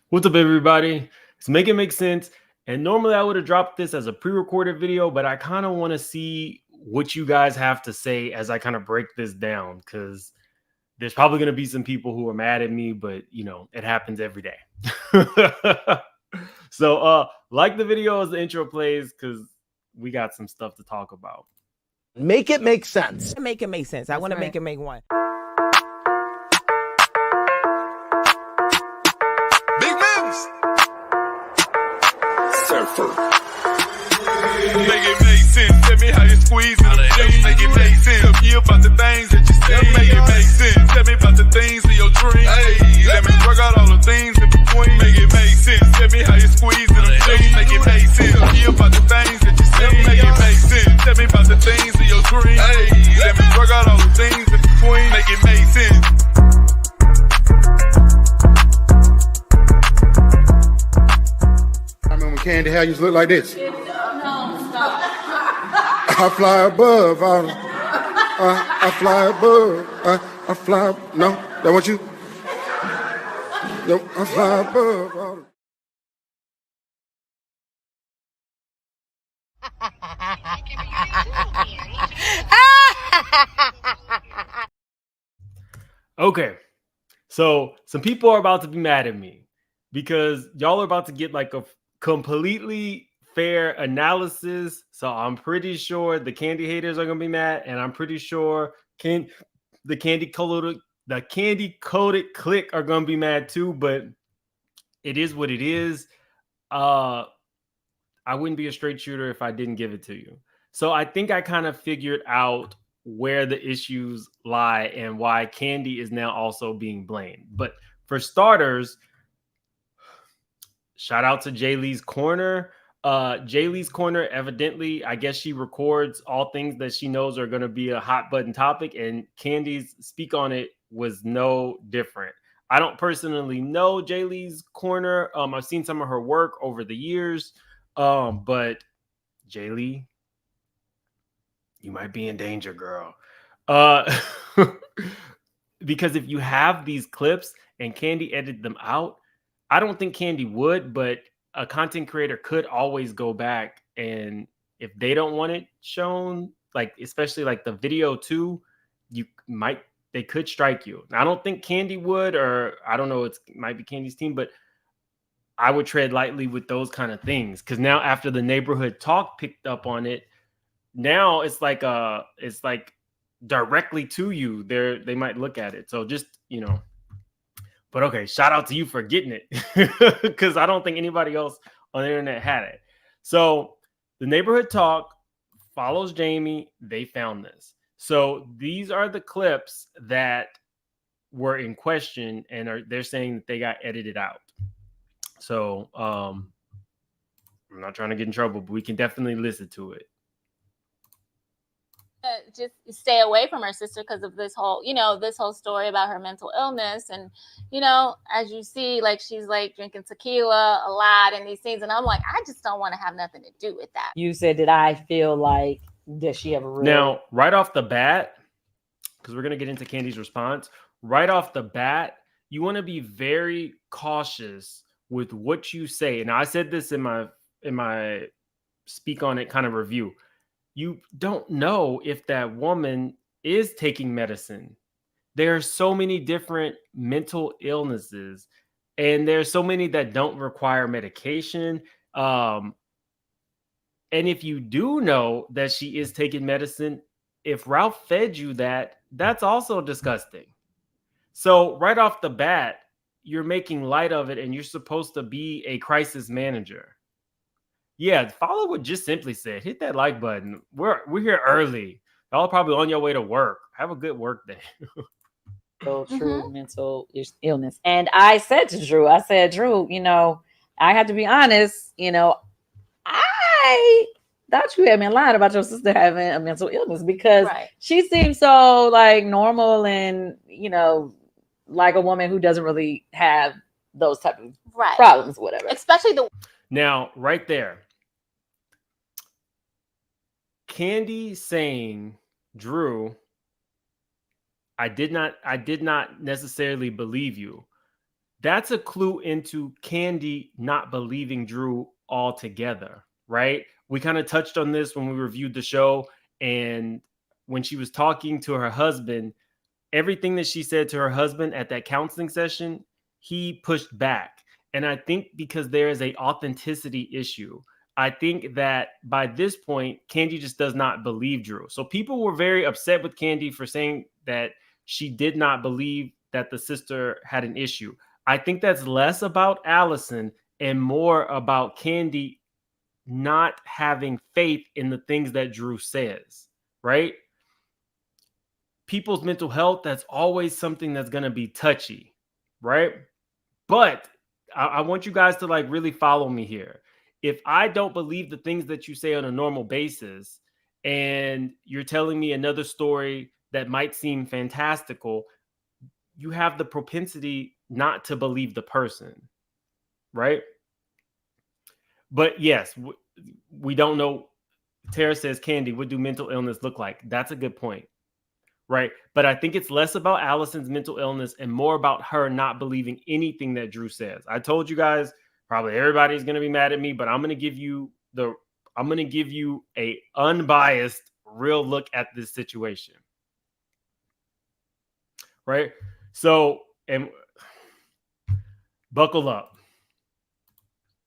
What's up, everybody? It's Make It Make Sense. And normally I would have dropped this as a pre-recorded video, but I kind of want to see what you guys have to say as I kind of break this down, because there's probably going to be some people who are mad at me, but it happens every day. So like the video as the intro plays, because we got some stuff to talk about. Make it make sense. Make it make sense. I want to make it make one. Big moves. Surfer. Make it make sense. Tell me how you squeeze it. Make it make sense. Tell me about the things that you see. Make it make sense. Tell me about the things of your dreams. Hey, let me work out all the things in between. Make it make sense. Tell me how you squeeze it. Make it make sense. Tell me about the things that you see. Make it make sense. Tell me about the things of your dreams. Hey, let me work out all the things in between. Make it make sense. I remember when Kandi hair used to look like this. I fly above. I fly above. I fly. No, that want you? No, I fly above. Okay, so some people are about to be mad at me because y'all are about to get like a completely fair analysis. So I'm pretty sure the Kandi haters are gonna be mad, and I'm pretty sure the Kandi coded clique are gonna be mad too. But it is what it is. I wouldn't be a straight shooter if I didn't give it to you. So I think I kind of figured out where the issues lie and why Kandi is now also being blamed. But for starters, shout out to Jay Lee's Corner. Jay Lee's Corner, evidently, I guess she records all things that she knows are going to be a hot button topic, and Kandi's Speak on It was no different. I don't personally know Jay Lee's Corner. I've seen some of her work over the years, but Jay Lee, you might be in danger, girl. Because if you have these clips and Kandi edited them out, I don't think Kandi would, but a content creator could always go back, and if they don't want it shown, like especially like the video too, they could strike you. I don't think Kandi would, or I don't know, it might be Kandi's team, but I would tread lightly with those kind of things, because now after the neighborhood talk picked up on it, now it's like directly to you. They might look at it. So just but okay, shout out to you for getting it, because I don't think anybody else on the internet had it. So the neighborhood talk follows Jamie. They found this. So these are the clips that were in question, and they're saying that they got edited out. So I'm not trying to get in trouble, but we can definitely listen to it. Just stay away from her sister because of this whole story about her mental illness. And as you see, like, she's like drinking tequila a lot in these scenes, and I'm like, I just don't want to have nothing to do with that. You said, did I feel like, does she have a real... Now, right off the bat, because we're going to get into Kandi's response, right off the bat, you want to be very cautious with what you say. And I said this in my Speak on It kind of review. You don't know if that woman is taking medicine. There are so many different mental illnesses, and there's so many that don't require medication. And if you do know that she is taking medicine, if Ralph fed you that, that's also disgusting. So right off the bat, you're making light of it, and you're supposed to be a crisis manager. Yeah, follow what Just Simply said. Hit that like button. We're here early. Y'all probably on your way to work. Have a good work day. True mental illness. And I said to Drew, Drew, I have to be honest, I thought you had been lying about your sister having a mental illness, because she seems so like normal and, like a woman who doesn't really have those type of problems, whatever. Especially now, right there, Kandi saying, Drew, I did not necessarily believe you. that's a clue into Kandi not believing Drew altogether, right? We kind of touched on this when we reviewed the show, and when she was talking to her husband, everything that she said to her husband at that counseling session, he pushed back. And I think because there is a authenticity issue, I think that by this point, Kandi just does not believe Drew. So people were very upset with Kandi for saying that she did not believe that the sister had an issue. I think that's less about Allison and more about Kandi not having faith in the things that Drew says, right? People's mental health, that's always something that's going to be touchy, right? But I want you guys to like really follow me here. If I don't believe the things that you say on a normal basis, and you're telling me another story that might seem fantastical, you have the propensity not to believe the person, right? But yes, we don't know. Tara says, Kandi, what do mental illness look like? That's a good point, right? But I think it's less about Allison's mental illness and more about her not believing anything that Drew says. I told you guys, probably everybody's going to be mad at me, but I'm going to give you a unbiased, real look at this situation, right? So, and buckle up.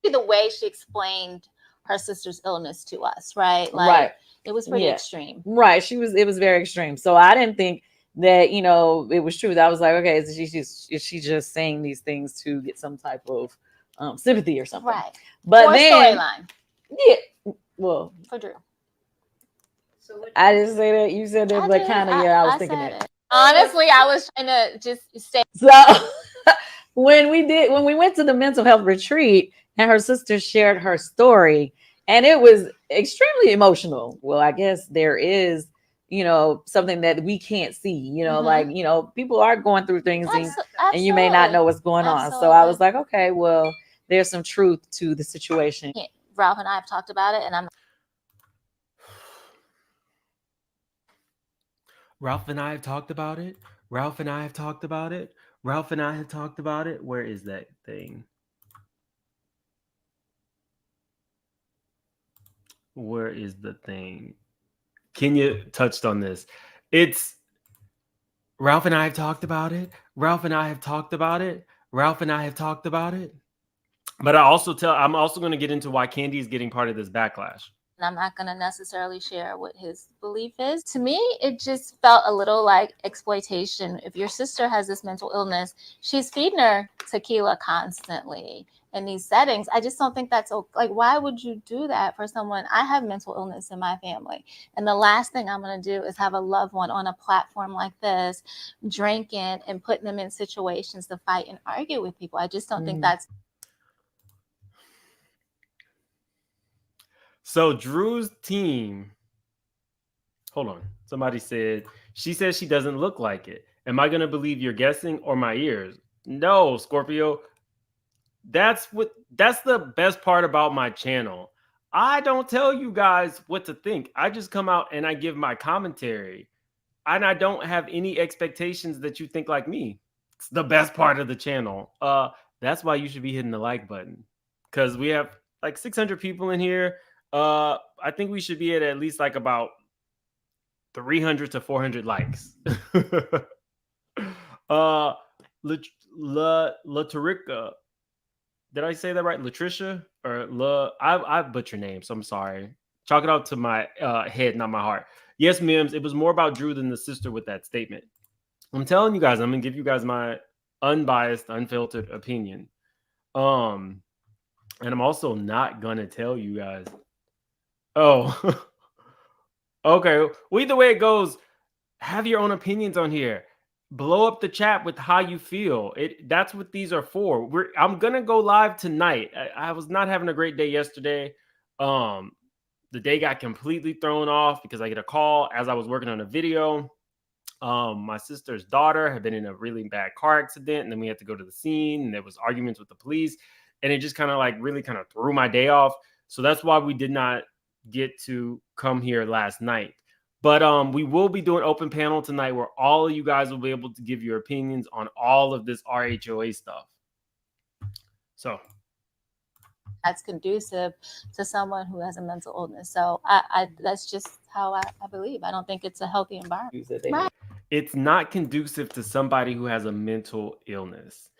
The way she explained her sister's illness to us, right? Like, right. It was pretty extreme. Right. It was very extreme. So I didn't think that, you know, it was true. I was like, okay, is she just saying these things to get some type of sympathy or something? Right. But or then storyline. Yeah. Well, for Drew. So I didn't say that. You said that, but kind of, I was thinking it. Honestly, I was trying to just say. So when we went to the mental health retreat and her sister shared her story, and it was extremely emotional. Well, I guess there is, you know, something that we can't see, you know, like, you know, people are going through things and you may not know what's going on. So I was like, okay, well, there's some truth to the situation. Ralph and I have talked about it, and Ralph and I have talked about it. Ralph and I have talked about it. Ralph and I have talked about it. Where is that thing? Where is the thing? Kenya touched on this. It's Ralph and I have talked about it. Ralph and I have talked about it. Ralph and I have talked about it. But I'm also going to get into why Kandi is getting part of this backlash. And I'm not going to necessarily share what his belief is. To me, it just felt a little like exploitation. If your sister has this mental illness, she's feeding her tequila constantly in these settings. I just don't think that's like, why would you do that for someone? I have mental illness in my family. And the last thing I'm going to do is have a loved one on a platform like this, drinking and putting them in situations to fight and argue with people. I just don't think that's. So Drew's team, hold on. Somebody said, she says she doesn't look like it. Am I going to believe you're guessing or my ears? No, Scorpio. That's the best part about my channel. I don't tell you guys what to think. I just come out and I give my commentary. And I don't have any expectations that you think like me. It's the best part of the channel. That's why you should be hitting the like button. Because we have like 600 people in here. I think we should be at least like about 300 to 400 likes. Latricia, did I say that right? Latricia or I butcher names, so I'm sorry. Chalk it out to my head, not my heart. Yes, Mims, it was more about Drew than the sister with that statement. I'm telling you guys, I'm gonna give you guys my unbiased, unfiltered opinion. And I'm also not gonna tell you guys. Oh, okay. Well, either way it goes, have your own opinions on here. Blow up the chat with how you feel. That's what these are for. I'm gonna go live tonight. I was not having a great day yesterday. The day got completely thrown off because I get a call as I was working on a video. My sister's daughter had been in a really bad car accident, and then we had to go to the scene, and there was arguments with the police, and it just kind of really threw my day off. So that's why we did not get to come here last night. But we will be doing open panel tonight where all of you guys will be able to give your opinions on all of this RHOA stuff. So that's conducive to someone who has a mental illness. So I that's just how I believe. I don't think it's a healthy environment. Right. It's not conducive to somebody who has a mental illness.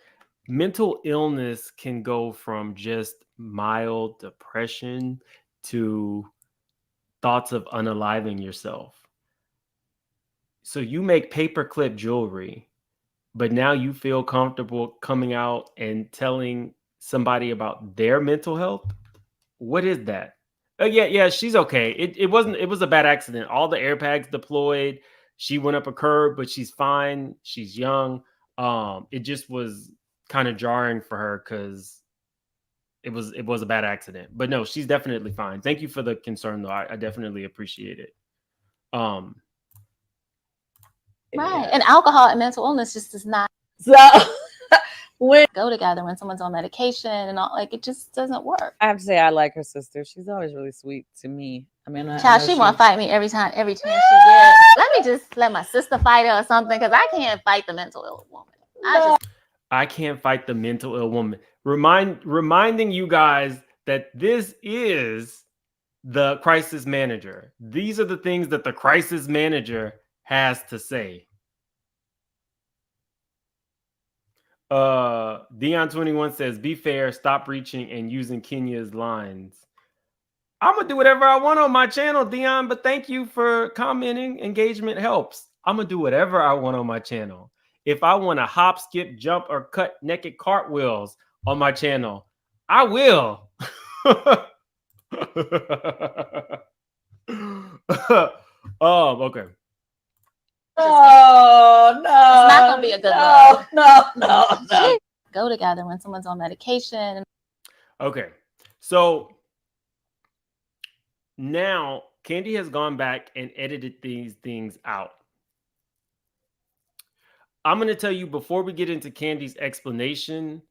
Mental illness can go from just mild depression to thoughts of unaliving yourself. So you make paperclip jewelry, but now you feel comfortable coming out and telling somebody about their mental health. What is that? Yeah, she's okay. It was a bad accident. All the airbags deployed. She went up a curb, but she's fine. She's young. It just was kind of jarring for her because it was a bad accident. But no, she's definitely fine. Thank you for the concern, though. I definitely appreciate it. Right. And alcohol and mental illness just does not So when go together when someone's on medication and all, like, it just doesn't work. I have to say I like her sister. She's always really sweet to me. I mean, Child, she want to fight me every chance she gets. Let me just let my sister fight her or something, because I can't fight the mental ill woman. I can't fight the mental ill woman. Reminding you guys that this is the crisis manager. These are the things that the crisis manager has to say. Dion21 says, be fair, stop reaching and using Kenya's lines. I'm gonna do whatever I want on my channel, Dion, but thank you for commenting. Engagement helps. I'm gonna do whatever I want on my channel. If I want to hop, skip, jump, or cut naked cartwheels on my channel, I will. Okay. Oh, no. It's not going to be a good look. No. Go together when someone's on medication. Okay. So now Kandi has gone back and edited these things out. I'm going to tell you before we get into Kandi's explanation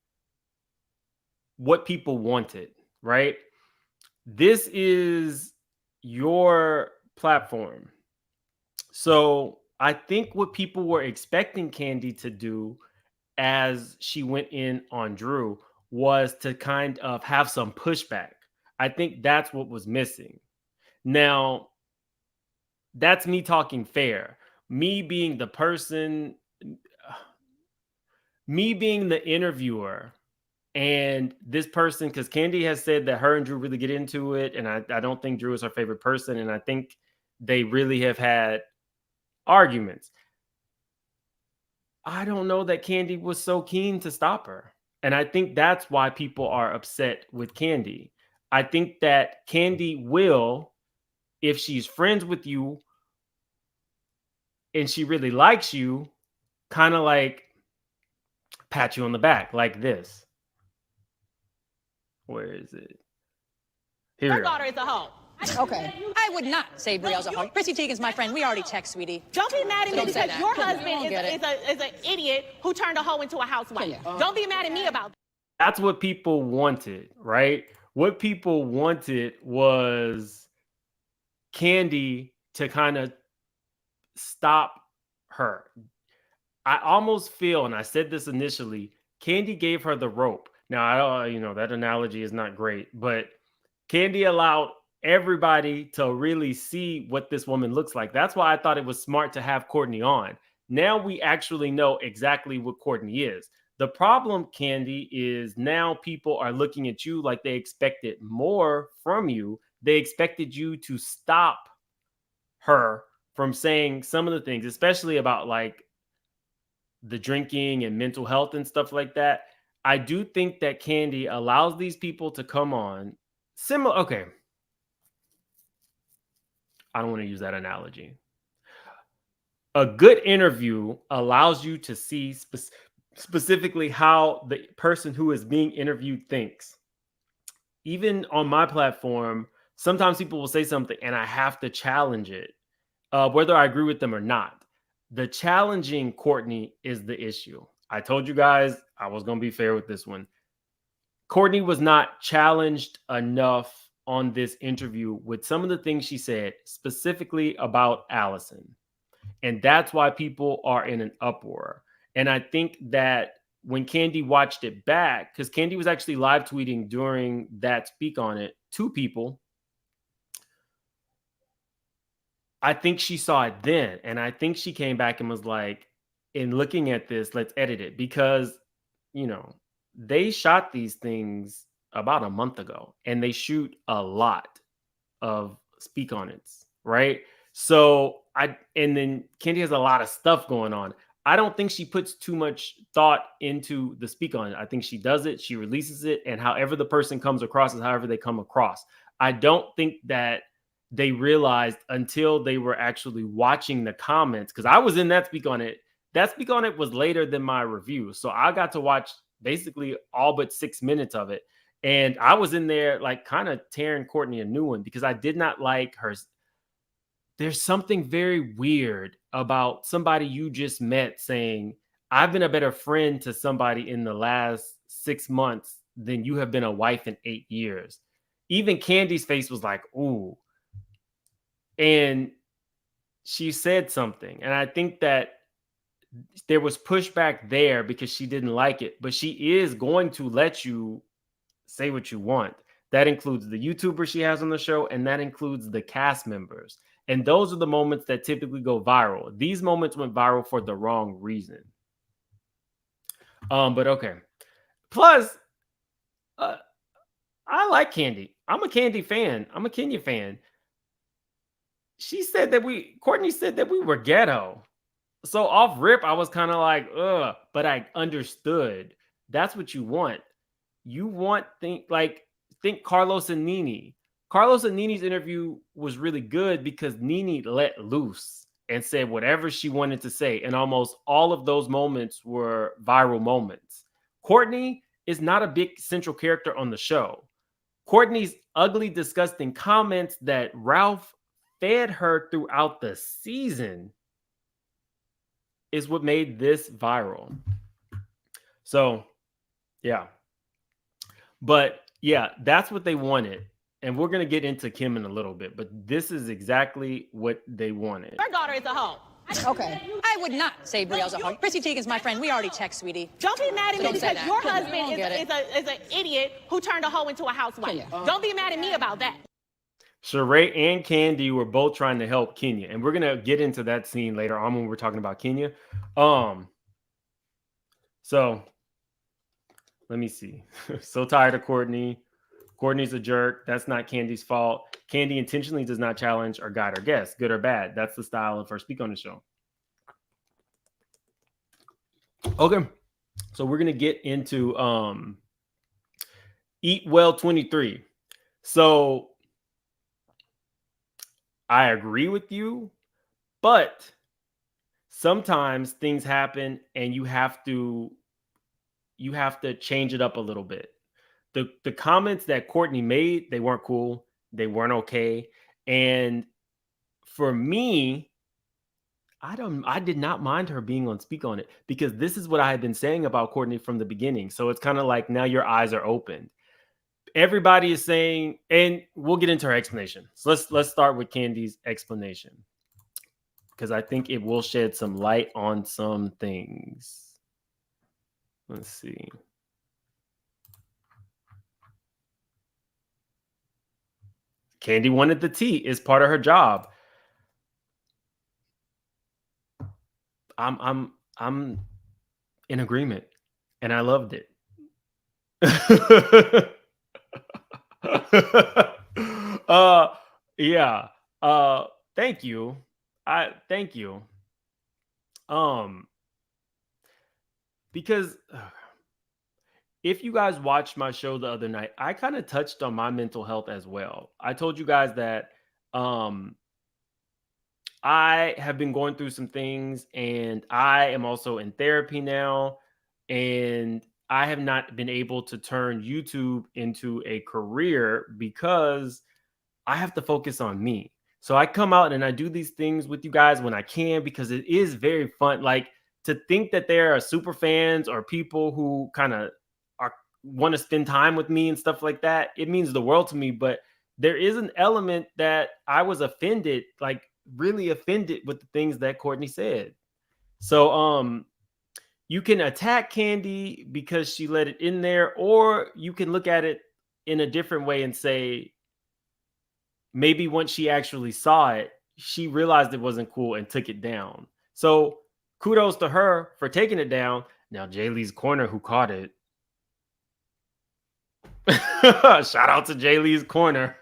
what people wanted, right? This is your platform. So I think what people were expecting Kandi to do as she went in on Drew was to kind of have some pushback. I think that's what was missing. Now, that's me talking fair. Me being the person, me being the interviewer, and this person, because Kandi has said that her and Drew really get into it, and I don't think Drew is her favorite person, and I think they really have had arguments. I don't know that Kandi was so keen to stop her. And I think that's why people are upset with Kandi. I think that Kandi will, if she's friends with you and she really likes you, kind of like pat you on the back like this. Where is it? Here. Her daughter is a hoe. Okay. I would not say Brielle's a hoe. Chrissy Teigen's my friend. We already text, sweetie. Don't be mad at me because your husband is an idiot who turned a hoe into a housewife. Don't be mad at me about that. That's what people wanted, right? What people wanted was Kandi to kind of stop her. I almost feel, and I said this initially, Kandi gave her the rope. Now, that analogy is not great, but Kandi allowed everybody to really see what this woman looks like. That's why I thought it was smart to have Courtney on. Now we actually know exactly what Courtney is. The problem, Kandi, is now people are looking at you like they expected more from you. They expected you to stop her from saying some of the things, especially about like the drinking and mental health and stuff like that. I do think that Kandi allows these people to come on similar. Okay. I don't want to use that analogy. A good interview allows you to see specifically how the person who is being interviewed thinks. Even on my platform, sometimes people will say something and I have to challenge it, whether I agree with them or not. The challenging Courtney is the issue. I told you guys I was going to be fair with this one. Courtney was not challenged enough on this interview with some of the things she said, specifically about Allison. And that's why people are in an uproar. And I think that when Kandi watched it back, because Kandi was actually live tweeting during that Speak On It to people, I think she saw it then. And I think she came back and was like, in looking at this, let's edit it. Because, you know, they shot these things about a month ago and they shoot a lot of Speak On It's, right? So and then Kandi has a lot of stuff going on. I don't think she puts too much thought into the Speak On It. I think she does it, she releases it, and however the person comes across is however they come across. I don't think that they realized until they were actually watching the comments, because I was in that Speak On It. That Speak On It was later than my review. So I got to watch basically all but 6 minutes of it. And I was in there like kind of tearing Courtney a new one because I did not like her. There's something very weird about somebody you just met saying, I've been a better friend to somebody in the last 6 months than you have been a wife in 8 years. Even Kandi's face was like, ooh. And she said something. And I think that there was pushback there because she didn't like it. But she is going to let you say what you want. That includes the YouTuber she has on the show, and that includes the cast members. And those are the moments that typically go viral. These moments went viral for the wrong reason. But okay. Plus, I like Kandi. I'm a Kandi fan. I'm a Kenya fan. Courtney said that we were ghetto. So off rip, I was kind of like, ugh, but I understood. That's what you want. You want think Carlos and Nene. Carlos and Nene's interview was really good because Nene let loose and said whatever she wanted to say. And almost all of those moments were viral moments. Courtney is not a big central character on the show. Courtney's ugly, disgusting comments that Ralph fed her throughout the season is what made this viral. So, yeah. But yeah, that's what they wanted. And we're going to get into Kim in a little bit, but this is exactly what they wanted. Her daughter is a hoe. Okay. I would not say Brielle's a hoe. Chrissy Teigen's my friend. We already text, sweetie. Don't be mad at me because your husband is an idiot who turned a hoe into a housewife. Don't be mad at me about that. Sheree and Kandi were both trying to help Kenya. And we're going to get into that scene later on when we're talking about Kenya. So let me see. So tired of Courtney. Courtney's a jerk. That's not Kandi's fault. Kandi intentionally does not challenge or guide her guests, good or bad. That's the style of her Speak On the show. Okay. So we're going to get into Eat Well 23. So I agree with you, but sometimes things happen and you have to change it up a little bit. The comments that Courtney made, they weren't cool. They weren't okay. And for me, I did not mind her being on Speak On It because this is what I had been saying about Courtney from the beginning. So it's kind of like now your eyes are opened. Everybody is saying, and we'll get into her explanation. So let's start with Kandi's explanation because I think it will shed some light on some things. Let's see. Kandi wanted the tea. It's part of her job. I'm in agreement, and I loved it. Yeah. Thank you. Thank you. Because if you guys watched my show the other night, I kind of touched on my mental health as well. I told you guys that I have been going through some things and I am also in therapy now. And I have not been able to turn YouTube into a career because I have to focus on me. So I come out and I do these things with you guys when I can because it is very fun. Like to think that there are super fans or people who kind of want to spend time with me and stuff like that, it means the world to me. But there is an element that I was offended, like really offended with the things that Courtney said. So you can attack Kandi because she let it in there, or you can look at it in a different way and say, maybe once she actually saw it, she realized it wasn't cool and took it down. So kudos to her for taking it down. Now, Jay Lee's Corner, who caught it. Shout out to Jay Lee's Corner.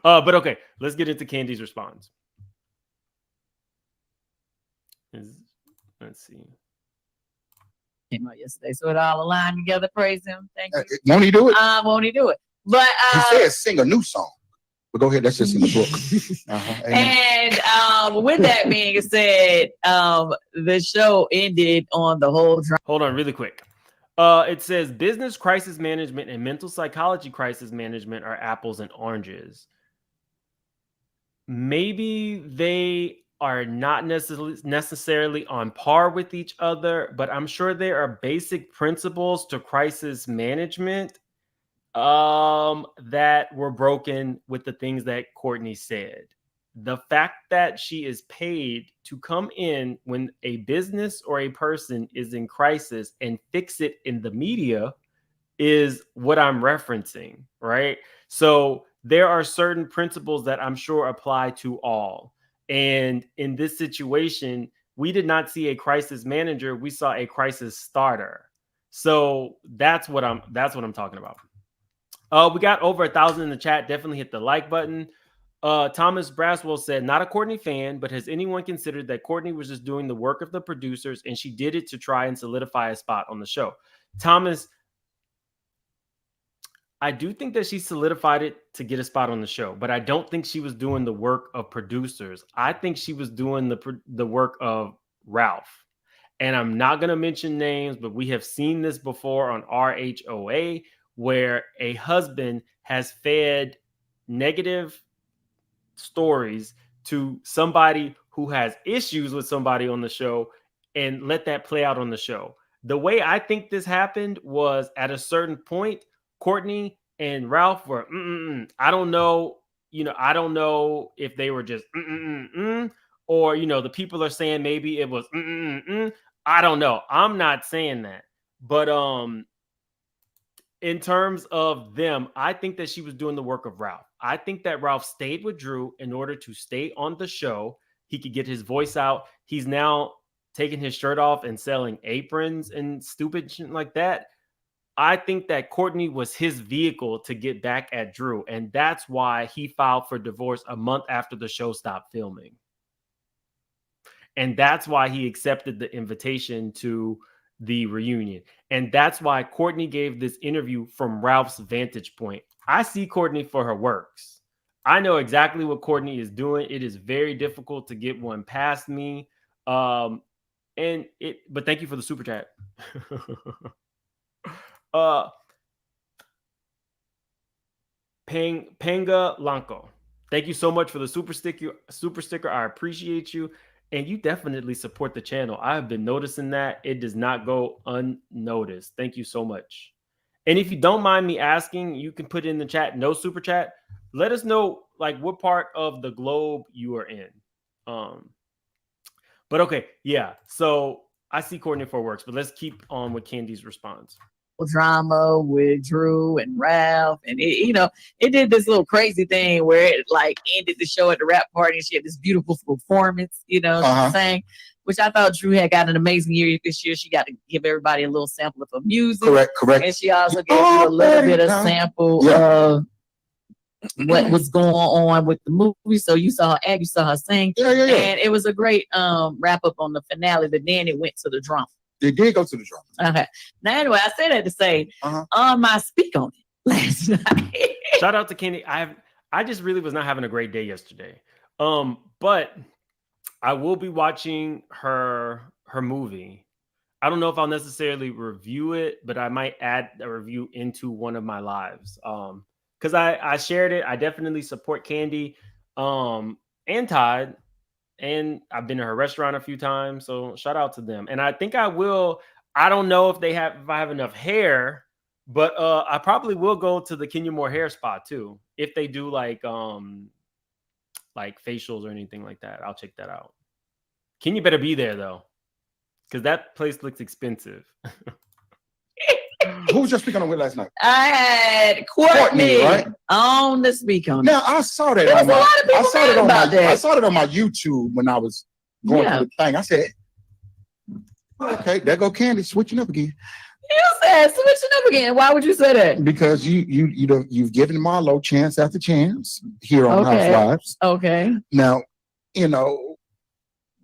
But okay, let's get into Kandi's response. Let's see. Came out yesterday, so it all aligned together. Praise him. Thank you. Won't he do it? Won't he do it? But he says sing a new song. But go ahead, that's just in the book. And with that being said, the show ended on the whole drama. Hold on, really quick. It says business crisis management and mental psychology crisis management are apples and oranges. Maybe they are not necessarily on par with each other, but I'm sure there are basic principles to crisis management that were broken with the things that Courtney said. The fact that she is paid to come in when a business or a person is in crisis and fix it in the media is what I'm referencing, right? So there are certain principles that I'm sure apply to all. And in this situation, we did not see a crisis manager. We saw a crisis starter. So that's what I'm talking about. We got over 1,000 in the chat. Definitely hit the like button. Thomas Braswell said, not a Courtney fan, but has anyone considered that Courtney was just doing the work of the producers and she did it to try and solidify a spot on the show? Thomas, I do think that she solidified it to get a spot on the show, but I don't think she was doing the work of producers. I think she was doing the work of Ralph. And I'm not going to mention names, but we have seen this before on RHOA, where a husband has fed negative stories to somebody who has issues with somebody on the show and let that play out on the show. The way I think this happened was at a certain point, Courtney and Ralph were, I don't know, I don't know if they were just, or, the people are saying maybe it was, I don't know. I'm not saying that. But in terms of them, I think that she was doing the work of Ralph. I think that Ralph stayed with Drew in order to stay on the show. He could get his voice out. He's now taking his shirt off and selling aprons and stupid shit like that. I think that Courtney was his vehicle to get back at Drew. And that's why he filed for divorce a month after the show stopped filming. And that's why he accepted the invitation to the reunion. And that's why Courtney gave this interview from Ralph's vantage point. I see Courtney for her works. I know exactly what Courtney is doing. It is very difficult to get one past me. But thank you for the super chat. Panga Lanco, thank you so much for the super sticker. I appreciate you. And you definitely support the channel. I've been noticing that. It does not go unnoticed. Thank you so much. And if you don't mind me asking, you can put in the chat, no super chat. Let us know like what part of the globe you are in. But okay, yeah. So I see Courtney for works, but let's keep on with Kandi's response. Drama with Drew and Ralph, and it did this little crazy thing where it like ended the show at the rap party and she had this beautiful performance, saying, which I thought Drew had got an amazing year this year. She got to give everybody a little sample of her music. Correct. And she also gave you a little bit of sample of what was going on with the movie. So you saw her act, you saw her sing. Yeah. And it was a great wrap up on the finale, but then it went to the drama. They did go to the drama. Okay. Now, anyway, I said that to say, I speak on it last night. Shout out to Kandi. I just really was not having a great day yesterday. But I will be watching her movie. I don't know if I'll necessarily review it, but I might add a review into one of my lives. Because I shared it. I definitely support Kandi and Todd. And I've been to her restaurant a few times, so shout out to them. And I think I will. I don't know if I have enough hair, but I probably will go to the Kenya Moore hair spa too. If they do like facials or anything like that, I'll check that out. Kenya better be there though. because that place looks expensive. Who was just speaking on with last night? I had Courtney right? on the speak on. Now I saw that. There was a lot of people mad about that. I saw it on my YouTube when I was going through the thing. I said, "Okay, there go Kandi switching up again." You said switching up again. Why would you say that? Because you've given Marlo chance after chance here on Housewives. Okay. Now,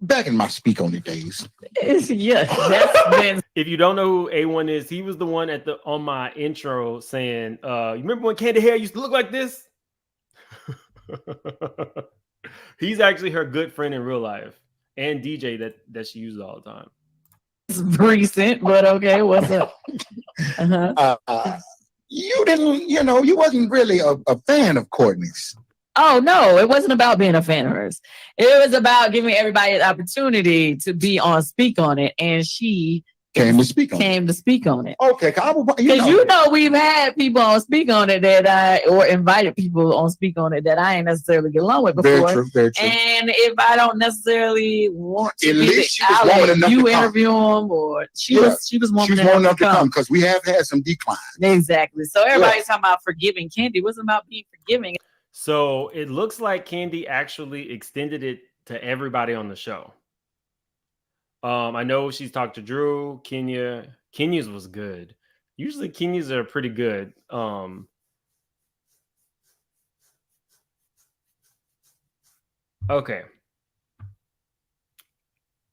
back in my speak on the days. Yes, that's been. If you don't know who A1 is, he was the one on my intro saying, you remember when Kandi hair used to look like this? He's actually her good friend in real life and DJ that she uses all the time. It's recent, but okay, what's up? You didn't, you wasn't really a fan of Courtney's. Oh no, it wasn't about being a fan of hers. It was about giving everybody an opportunity to be on Speak On It, and she came to speak on it. Okay, because we've had people on Speak On It or invited people on Speak On It that I ain't necessarily get along with before. Very true. And if I don't necessarily want to, at least she was warm enough you to interview them, or she was warm enough to come because we have had some declines. Exactly. So everybody's talking about forgiving Kandi. It wasn't about being forgiving. So it looks like Kandi actually extended it to everybody on the show. I know she's talked to Drew, Kenya. Kenya's was good. Usually Kenya's are pretty good. Okay.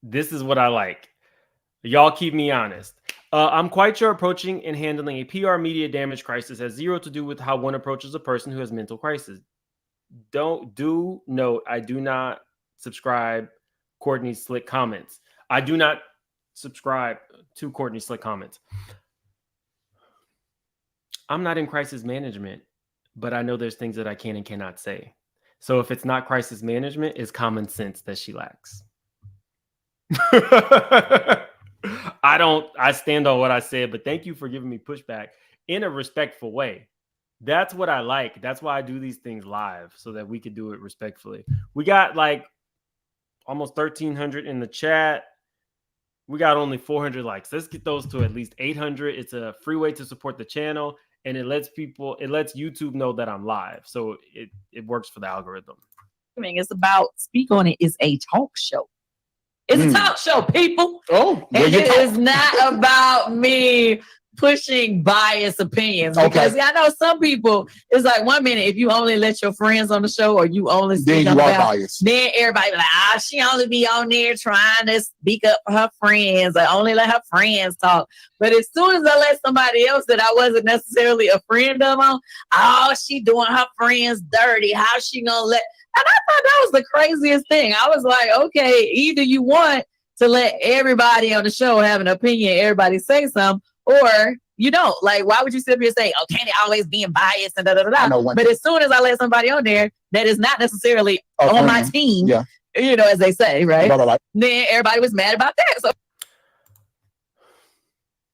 This is what I like. Y'all keep me honest. I'm quite sure approaching and handling a PR media damage crisis has zero to do with how one approaches a person who has mental crisis. Do note, I do not subscribe Courtney's slick comments. I do not subscribe to Courtney's slick comments. I'm not in crisis management, but I know there's things that I can and cannot say. So if it's not crisis management, it's common sense that she lacks. I stand on what I said, but thank you for giving me pushback in a respectful way. That's what I like. That's why I do these things live, so that we could do it respectfully. We got like almost 1,300 in the chat. We got only 400 likes. Let's get those to at least 800. It's a free way to support the channel, and it lets YouTube know that I'm live. So it works for the algorithm. It's about Speak On It is a talk show. It's a talk show, people. Oh, it is not about me pushing biased opinions, because I know some people, it's like 1 minute if you only let your friends on the show, or you only speak then you about, are biased. Then everybody be like, she only be on there trying to speak up for her friends, or only let her friends talk. But as soon as I let somebody else that I wasn't necessarily a friend of on, she doing her friends dirty. How she gonna let? And I thought that was the craziest thing. I was like, okay, either you want to let everybody on the show have an opinion, everybody say something, or you don't. Like, why would you sit here and say, Kandi always being biased and da da da da? But as soon as I let somebody on there that is not necessarily on my team, as they say, right? Then everybody was mad about that. So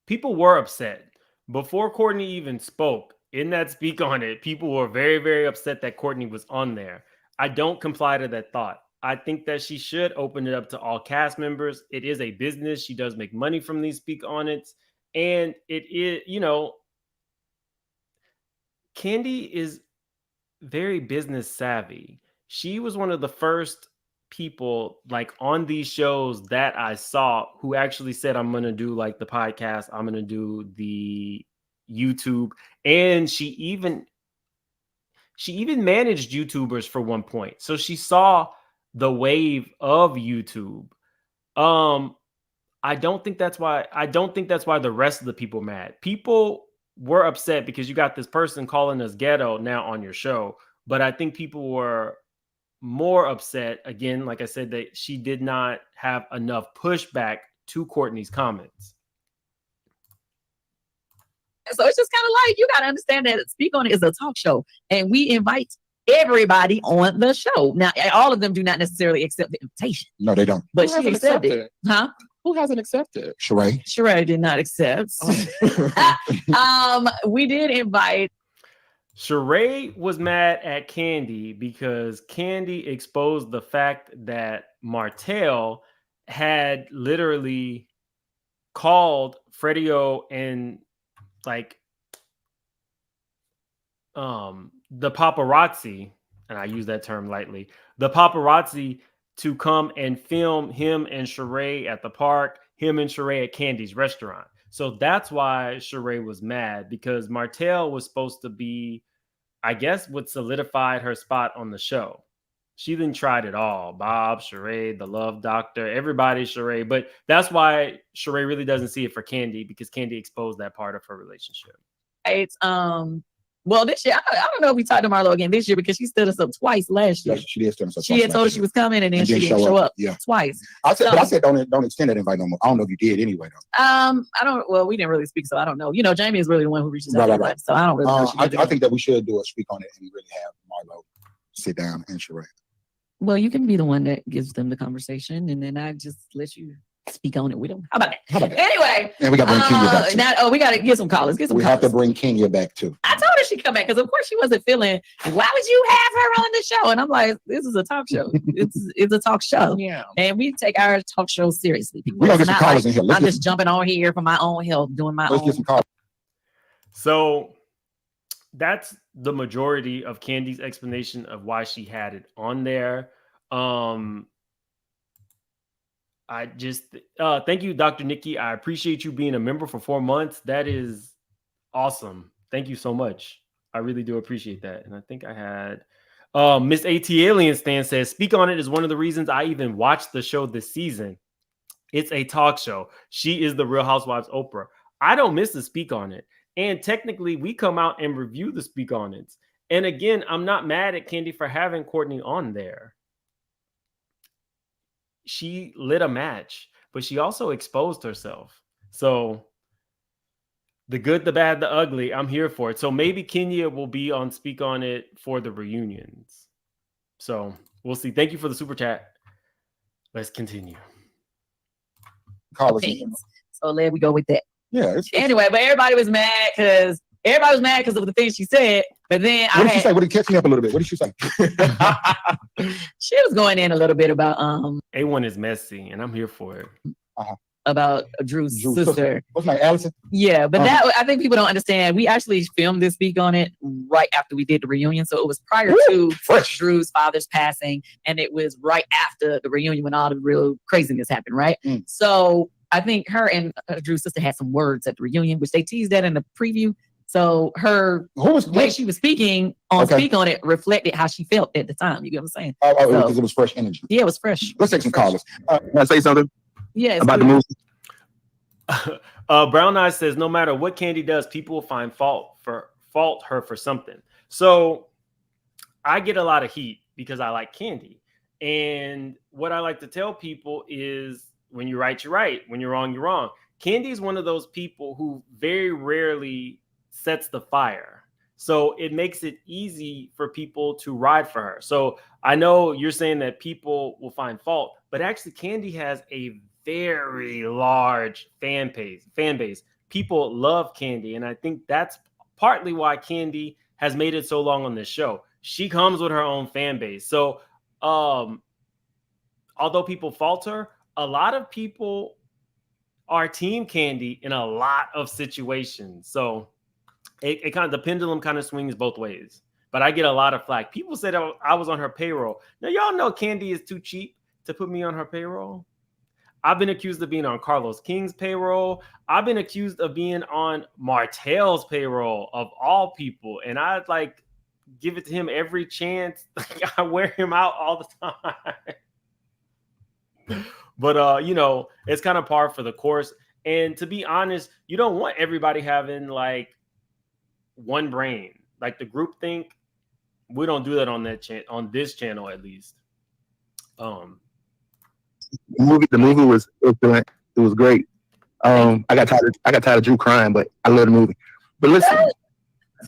people were upset before Courtney even spoke in that Speak On It. People were very, very upset that Courtney was on there. I don't comply to that thought. I think that she should open it up to all cast members. It is a business. She does make money from these Speak On It's. And it is, Kandi is very business savvy. She was one of the first people like on these shows that I saw who actually said, I'm going to do like the podcast. I'm going to do the YouTube. And she even managed YouTubers for one point. So she saw the wave of YouTube. I don't think that's why the rest of the people mad. People were upset because you got this person calling us ghetto now on your show. But I think people were more upset, again, like I said, that she did not have enough pushback to Courtney's comments. So it's just kind of like, you got to understand that Speak On It is a talk show, and we invite everybody on the show. Now, all of them do not necessarily accept the invitation. No, they don't. But she accepted. Huh? Who hasn't accepted? Sheree. Sheree did not accept. We did invite. Sheree was mad at Kandi because Kandi exposed the fact that Martell had literally called Freddie-O and like the paparazzi, and I use that term lightly, the paparazzi to come and film him and Sheree at the park, him and Sheree at Kandi's restaurant. So that's why Sheree was mad, because Martell was supposed to be, I guess, what solidified her spot on the show. She then tried it all. Bob, Sheree, the Love Doctor, everybody Sheree. But that's why Sheree really doesn't see it for Kandi, because Kandi exposed that part of her relationship. It's well, this year I don't know if we talked to Marlo again this year, because she stood us up twice last year. Yeah, she did stand us up. She had told us she was coming, and then she didn't show up. Yeah, twice. I said don't extend that invite no more. I don't know if you did anyway though. I don't. Well, we didn't really speak, so I don't know. You know, Jamie is really the one who reaches out. Right. So I don't really know. I think that we should do a speak on it and really have Marlo sit down and Sheree. Well, you can be the one that gives them the conversation, and then I just let you speak on it with them. How about that? Anyway, and we got to bring Kenya back too. We got to get some callers. We have to bring Kenya back too. I told her she'd come back, because of course she wasn't feeling, why would you have her on the show? And I'm like, this is a talk show. It's a talk show. Yeah. And we take our talk show seriously. We're going to get some callers in here. I'm just jumping on here for my own health, doing my own. Let's get some callers. So that's the majority of Kandi's explanation of why she had it on there. I just thank you, Dr. Nikki. I appreciate you being a member for 4 months. That is awesome. Thank you so much. I really do appreciate that. And I think I had Miss AT Alien Stan says, speak on it is one of the reasons I even watched the show this season. It's a talk show. She is the Real Housewives Oprah. I don't miss the speak on it. And technically, we come out and review the speak on it. And again, I'm not mad at Kandi for having Courtney on there. She lit a match, but she also exposed herself. So the good, the bad, the ugly, I'm here for it. So maybe Kenya will be on Speak On It for the reunions. So we'll see. Thank you for the super chat. Let's continue. So there we go with that. Yeah. Anyway, but everybody was mad because of the things she said. But then what did she say? What did catch me up a little bit? What did she say? She was going in a little bit about A1 is messy, and I'm here for it. About Drew's sister. What's her name? Allison? Yeah, but that I think people don't understand. We actually filmed this Speak On It right after we did the reunion. So it was prior to Drew's father's passing, and it was right after the reunion when all the real craziness happened, right? So I think her and Drew's sister had some words at the reunion, which they teased that in the preview. So her way she was speaking on Speak On It reflected how she felt at the time. You get what I'm saying? Because it was fresh energy. Yeah, it was fresh. Let's take some callers. Can I say something? Yes. About the movie? Brown Eyes says, no matter what Kandi does, people will find fault her for something. So I get a lot of heat because I like Kandi. And what I like to tell people is when you're right, you're right. When you're wrong, you're wrong. Kandi is one of those people who very rarely sets the fire. So it makes it easy for people to ride for her. So I know you're saying that people will find fault, but actually Kandi has a very large fan base. People love Kandi. And I think that's partly why Kandi has made it so long on this show. She comes with her own fan base. So although people fault her, a lot of people are team Kandi in a lot of situations. So it kind of, the pendulum kind of swings both ways, but I get a lot of flack. People said I was on her payroll. Now, y'all know Kandi is too cheap to put me on her payroll. I've been accused of being on Carlos King's payroll. I've been accused of being on Martell's payroll of all people. And I'd like give it to him every chance. I wear him out all the time. But, it's kind of par for the course. And to be honest, you don't want everybody having like one brain, like the group think. We don't do that on on this channel, at least. The movie was excellent. It was great. I got tired of Drew crying, but I love the movie. But listen,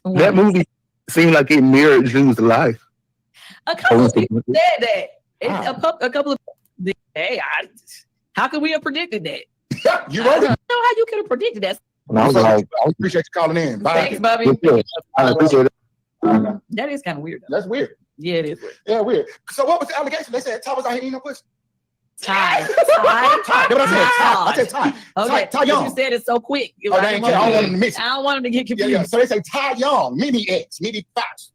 that movie seemed like it mirrored Drew's life. A couple of people said that. A couple of how could we have predicted that? You right. I don't know how you could have predicted that. And I was like, I appreciate you calling in. Bye. Thanks, Bobby. I appreciate it. That is kind of weird, though. That's weird. Yeah, it is weird. Yeah, weird. So what was the allegation? They said Thomas out here eating no pussy. Ty. That's what I said. Ty. Okay. Ty Young. You said it so quick. I don't want him to miss it. I don't want him to get confused. Yeah. So they say Ty Young, Mimi X, Mimi Fox.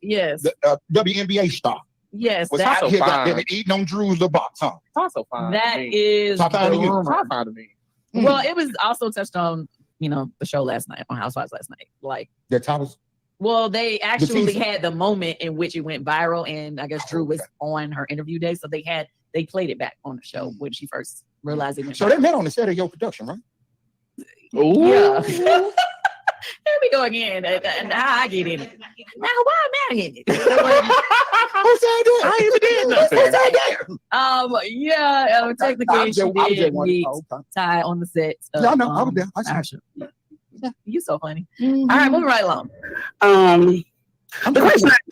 Yes. The WNBA star. Yes. Was out here goddamn eating on Drew's little box, huh? That's so fine. That is top five to you. Top five to me. Well, it was also touched on, the show last night on Housewives last night. Like that Ty was. Well, they actually had the moment in which it went viral, and I guess Drew was on her interview day, so they played it back on the show when she first realized it. So they met on the set of your production, right? Oh yeah. There we go again. Now I get in it. Now why am I in it? Who said that? I ain't even did nothing. Yeah. Technically, she did meet Ty on the set. Yeah, I know. I was there. Yeah, you so funny. All right, moving right along. The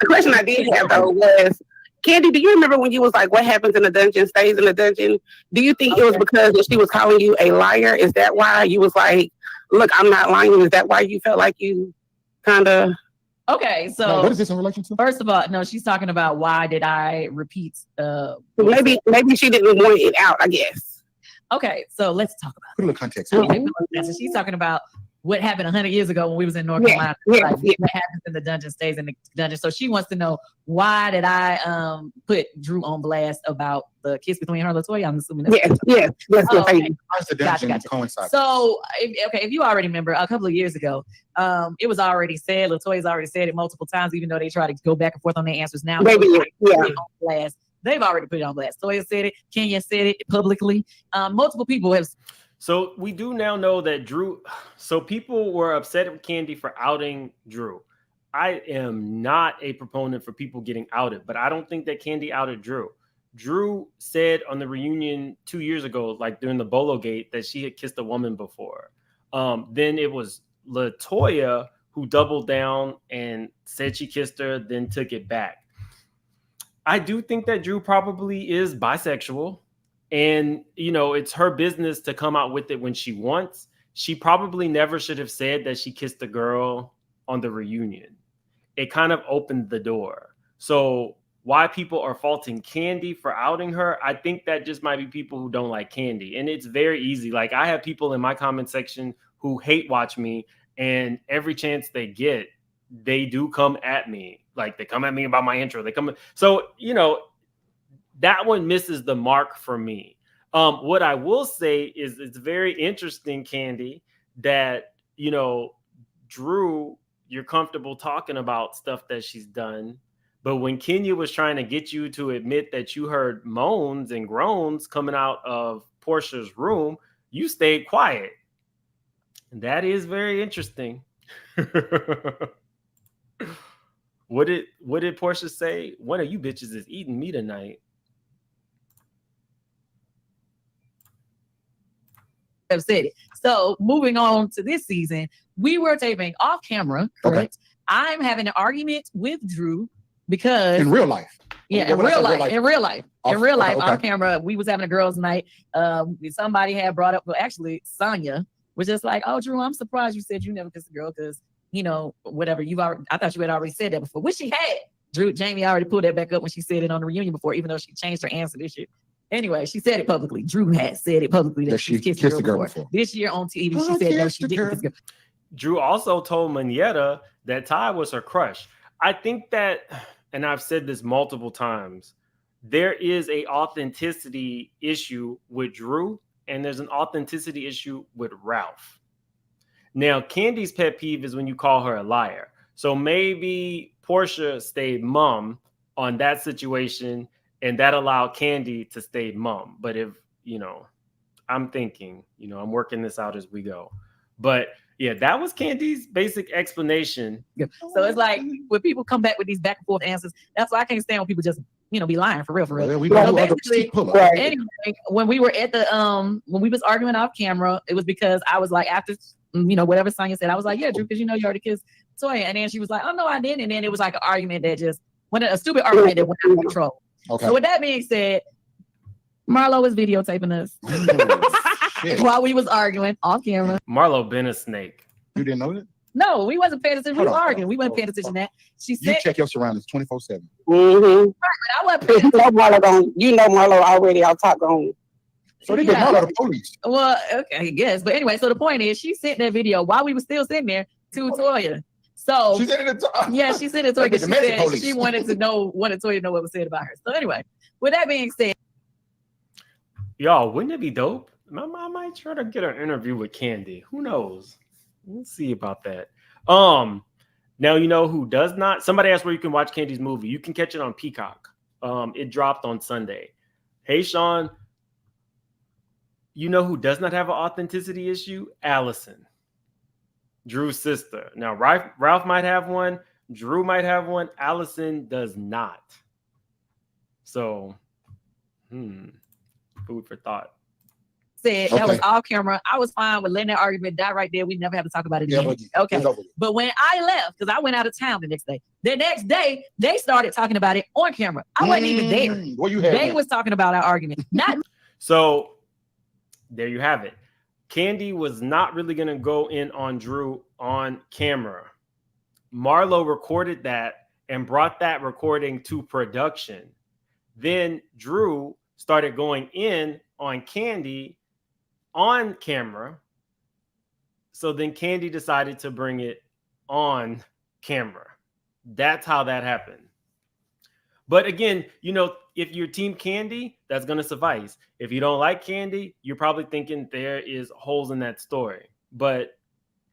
question I did have though was, Kandi, do you remember when you was like, what happens in the dungeon stays in the dungeon? Do you think it was because she was calling you a liar? Is that why you was like, look, I'm not lying? Is that why you felt like you kind of... Okay, so now, what is this in relation to? First of all, no, she's talking about why did I repeat? Maybe she didn't want it out, I guess. Okay, so let's talk about put a little context. So she's talking about what happened 100 years ago when we was in North Carolina. What happens in the dungeon stays in the dungeon. So she wants to know, why did I put Drew on blast about the kiss between her and LaToya? I'm assuming that's yes. Gotcha. So if you already remember, a couple of years ago, it was already said, LaToya's already said it multiple times, even though they try to go back and forth on their answers now. On blast. They've already put it on blast. Toya said it, Kenya said it publicly. Multiple people have. So we do now know that Drew, so people were upset with Kandi for outing Drew. I am not a proponent for people getting outed, but I don't think that Kandi outed Drew. Drew said on the reunion 2 years ago, like during the Bolo Gate, that she had kissed a woman before. Then it was LaToya who doubled down and said she kissed her, then took it back. I do think that Drew probably is bisexual. And, it's her business to come out with it when she wants. She probably never should have said that she kissed a girl on the reunion. It kind of opened the door. So why people are faulting Kandi for outing her, I think that just might be people who don't like Kandi. And it's very easy. Like, I have people in my comment section who hate watch me, and every chance they get, they do come at me. Like, they come at me about my intro. So, that one misses the mark for me. What I will say is it's very interesting, Kandi, that, Drew, you're comfortable talking about stuff that she's done. But when Kenya was trying to get you to admit that you heard moans and groans coming out of Portia's room, you stayed quiet. And that is very interesting. What did Portia say? One of you bitches is eating me tonight. Have said it. So moving on to this season, we were taping off camera, correct? Okay. I'm having an argument with Drew because in real life. Yeah, in real life. On camera, we was having a girls' night. Somebody had brought up, well, actually, Sonya was just like, "Oh, Drew, I'm surprised you said you never kissed a girl because whatever I thought you had already said that before," which she had. Jamie already pulled that back up when she said it on the reunion before, even though she changed her answer this year. Anyway, she said it publicly. Drew had said it publicly that she kissed a girl before. This year on TV, she said no, she didn't kiss a girl. Drew also told Manetta that Ty was her crush. I think that, and I've said this multiple times, there is a authenticity issue with Drew, and there's an authenticity issue with Ralph. Now, Kandi's pet peeve is when you call her a liar. So maybe Portia stayed mum on that situation, and that allowed Kandi to stay mum. But if, I'm thinking, I'm working this out as we go. But yeah, that was Kandi's basic explanation. Yeah. So it's like when people come back with these back and forth answers, that's why I can't stand when people just, be lying for real. Anyway, when we were at the, when we was arguing off camera, it was because I was like, after, whatever Sonya said, I was like, yeah, Drew, because you already kissed Toya. And then she was like, oh, no, I didn't. And then it was like an argument that a stupid argument that went out of control. Okay. So with that being said, Marlo was videotaping us while we was arguing off camera. Marlo been a snake. You didn't know that? No, we wasn't paying attention. We Hold were on, arguing. We weren't paying attention to that. She You said, check your surroundings 24/7. Mm-hmm. I wasn't paying You know Marlo already out top on. So they get Marlo the police. Well, okay, I guess. But anyway, so the point is, she sent that video while we were still sitting there to Toya. So she sent it to yeah, she sent it to Toya because she said police. she wanted Toya to know what was said about her. So anyway, with that being said, y'all, wouldn't it be dope? I might try to get an interview with Kandi. Who knows? We'll see about that. Now you know who does not. Somebody asked where you can watch Kandi's movie. You can catch it on Peacock. It dropped on Sunday. Hey, Sean. You know who does not have an authenticity issue? Allison, Drew's sister. Now, Ralph might have one. Drew might have one. Allison does not. So, food for thought. Said that was off camera. I was fine with letting that argument die right there. We never have to talk about it again. Okay. But when I left, because I went out of town the next day, they started talking about it on camera. I wasn't even there. What you had? They was talking about our argument. Not so. There you have it. Kandi was not really going to go in on Drew on camera. Marlo recorded that and brought that recording to production. Then Drew started going in on Kandi on camera. So then Kandi decided to bring it on camera. That's how that happened. But again, you know, if you're Team Kandi, that's going to suffice. If you don't like Kandi, you're probably thinking there is holes in that story. But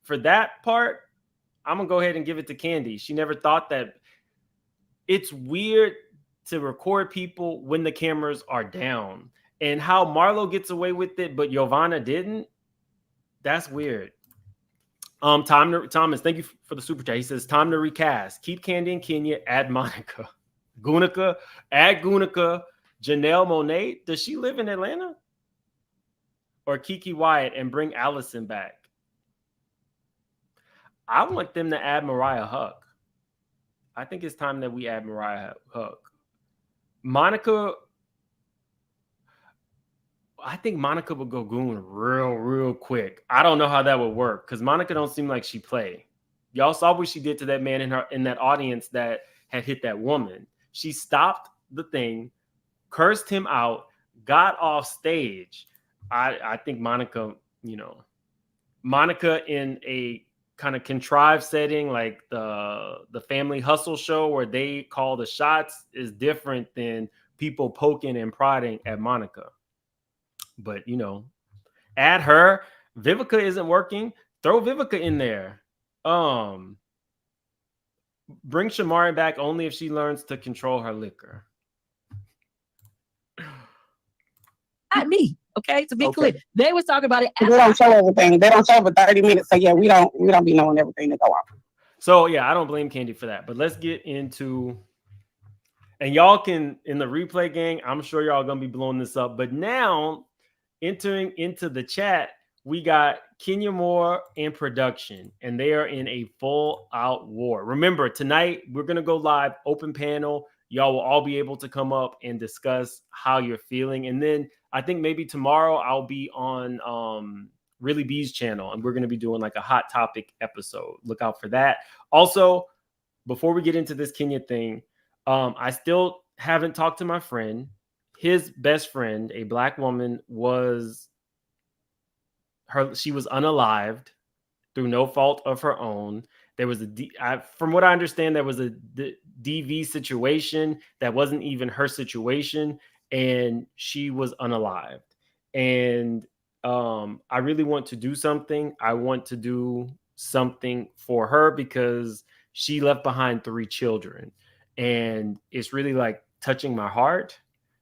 for that part, I'm going to go ahead and give it to Kandi. She never thought that. It's weird to record people when the cameras are down. And how Marlo gets away with it, but Giovanna didn't, that's weird. Thomas, thank you for the super chat. He says, time to recast. Keep Kandi and Kenya, add Monica. Add Gunica. Janelle Monáe, does she live in Atlanta? Or Kiki Wyatt and bring Allison back? I want them to add Mariah Huck. I think it's time that we add Mariah Huck. Monica, I think Monica would go goon real quick. I don't know how that would work because Monica don't seem like she play. Y'all saw what she did to that man in that audience that had hit that woman. She stopped the thing, cursed him out, got off stage. I think Monica, Monica in a kind of contrived setting like the Family Hustle show where they call the shots is different than people poking and prodding at Monica. But, add her. Vivica isn't working. Throw Vivica in there. Bring Shamari back only if she learns to control her liquor. Not me, okay? To be clear, they was talking about it. They don't show everything. They don't show for 30 minutes. So yeah, we don't be knowing everything that go on. So yeah, I don't blame Kandi for that. But let's get into, and y'all can in the replay gang. I'm sure y'all gonna be blowing this up. But now, entering into the chat, we got Kenya Moore in production, and they are in a full-out war. Remember, tonight we're going to go live, open panel. Y'all will all be able to come up and discuss how you're feeling. And then I think maybe tomorrow I'll be on Really B's channel, and we're going to be doing like a hot topic episode. Look out for that. Also, before we get into this Kenya thing, I still haven't talked to my friend. His best friend, a Black woman, she was unalived through no fault of her own. There was from what I understand, there was a DV situation that wasn't even her situation, and she was unalived. And I really want to do something. I want to do something for her because she left behind 3 children, and it's really like touching my heart.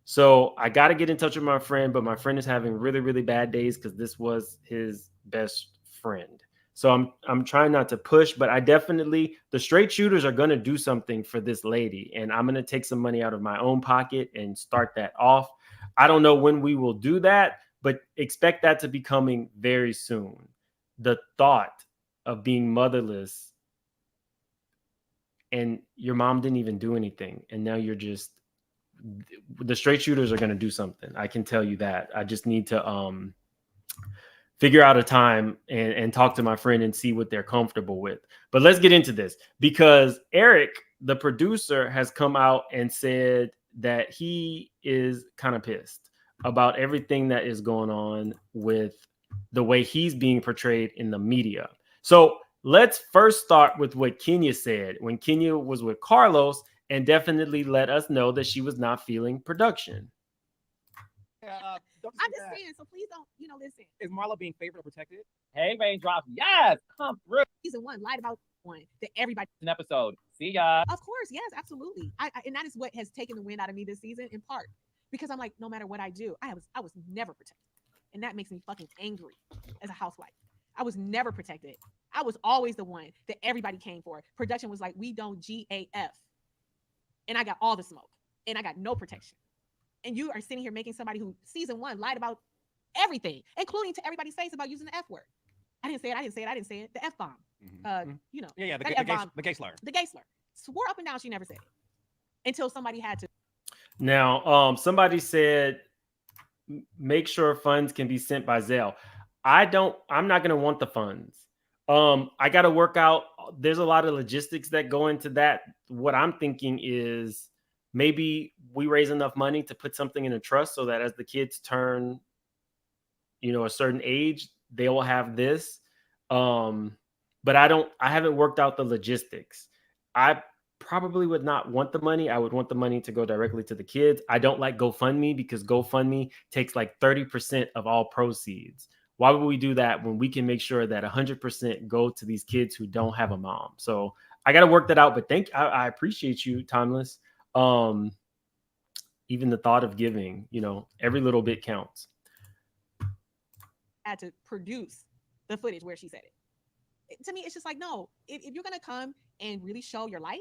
So I got to get in touch with my friend, but my friend is having really, really bad days because this was his best friend. So I'm trying not to push, but I definitely, the straight shooters are going to do something for this lady, and I'm going to take some money out of my own pocket and start that off. I don't know when we will do that, but expect that to be coming very soon. The thought of being motherless and your mom didn't even do anything, and now you're just, the straight shooters are going to do something. I can tell you that. I just need to figure out a time and talk to my friend and see what they're comfortable with. But let's get into this, because Eric, the producer, has come out and said that he is kind of pissed about everything that is going on with the way he's being portrayed in the media. So let's first start with what Kenya said when Kenya was with Carlos, and definitely let us know that she was not feeling production. I'm just saying, so please don't, listen. Is Marlo being favored or protected? Hey, Raindrops. Yes, come through. Season 1 lied about one that everybody. An episode. See ya. Of course, yes, absolutely. And that is what has taken the wind out of me this season, in part because I'm like, no matter what I do, I was never protected, and that makes me fucking angry as a housewife. I was never protected. I was always the one that everybody came for. Production was like, we don't GAF, and I got all the smoke, and I got no protection. And you are sitting here making somebody who season 1 lied about everything, including to everybody's face about using the F word. I didn't say it. The F bomb. The gay slur. The gay slur. Swore up and down she never said it until somebody had to. Now, somebody said, make sure funds can be sent by Zelle. I'm not going to want the funds. I got to work out. There's a lot of logistics that go into that. What I'm thinking is, maybe we raise enough money to put something in a trust so that as the kids turn, a certain age, they will have this. But I haven't worked out the logistics. I probably would not want the money. I would want the money to go directly to the kids. I don't like GoFundMe because GoFundMe takes like 30% of all proceeds. Why would we do that when we can make sure that 100% go to these kids who don't have a mom? So I got to work that out, but I appreciate you, Timeless. Even the thought of giving, every little bit counts. Had to produce the footage where she said it. To me, it's just like, no, if you're going to come and really show your life.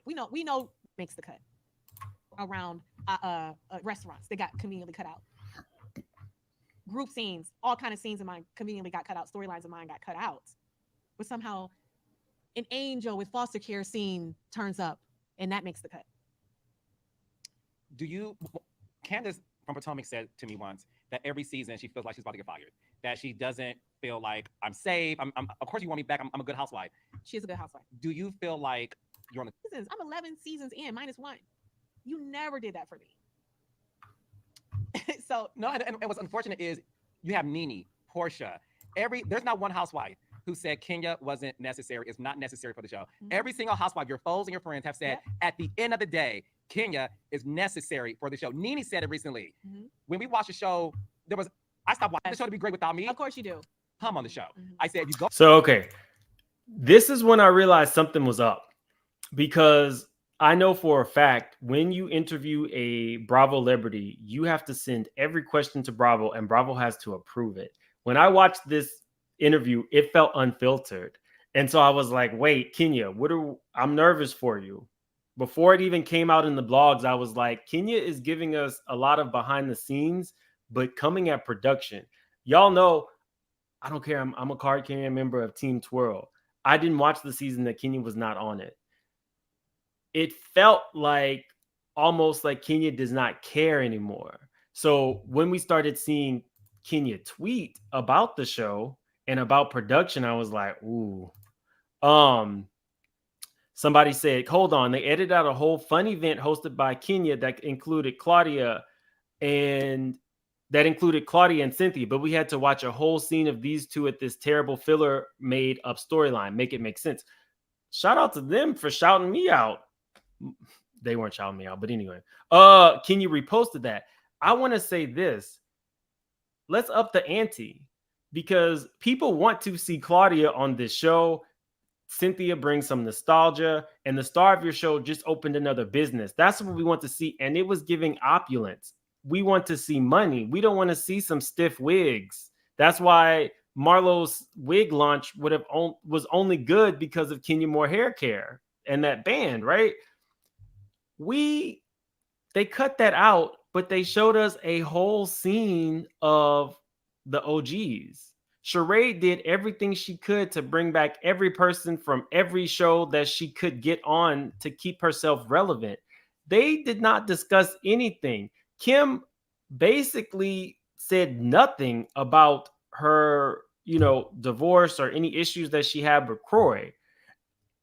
We know makes the cut around restaurants that got conveniently cut out. Group scenes, all kind of scenes of mine conveniently got cut out. Storylines of mine got cut out. But somehow an angel with foster care scene turns up, and that makes the cut. Candace from Potomac said to me once that every season she feels like she's about to get fired, that she doesn't feel like I'm safe. Of course you want me back. I'm a good housewife. She's a good housewife. Do you feel like you're on the seasons? I'm 11 seasons in, -1. You never did that for me. So no, and what's unfortunate is you have Nene, Portia. There's not one housewife who said Kenya wasn't necessary. It's not necessary for the show. Mm-hmm. Every single housewife, your foes and your friends have said, at the end of the day, Kenya is necessary for the show. Nene said it recently. Mm-hmm. When we watched the show, I stopped watching the show to be great without me. Of course you do. Come on the show. Mm-hmm. I said, you go. So, okay. This is when I realized something was up, because I know for a fact when you interview a Bravo celebrity, you have to send every question to Bravo, and Bravo has to approve it. When I watched this interview, it felt unfiltered. And so I was like, wait, Kenya, I'm nervous for you. Before it even came out in the blogs, I was like, Kenya is giving us a lot of behind the scenes, but coming at production. Y'all know, I don't care. I'm a card-carrying member of Team Twirl. I didn't watch the season that Kenya was not on it. It felt like almost like Kenya does not care anymore. So when we started seeing Kenya tweet about the show and about production, I was like, ooh. Somebody said, hold on, they edited out a whole fun event hosted by Kenya that included Claudia and Cynthia, but we had to watch a whole scene of these two at this terrible filler made up storyline. Make it make sense. Shout out to them for shouting me out. They weren't shouting me out, but anyway. Kenya reposted that. I want to say this. Let's up the ante, because people want to see Claudia on this show. Cynthia brings some nostalgia, and the star of your show just opened another business. That's what we want to see, and it was giving opulence. We want to see money. We don't want to see some stiff wigs. That's why Marlo's wig launch was only good because of Kenya Moore hair care and that band, right? They cut that out, but they showed us a whole scene of the OGs. Sheree did everything she could to bring back every person from every show that she could get on to keep herself relevant. They did not discuss anything. Kim basically said nothing about her, divorce or any issues that she had with Croy.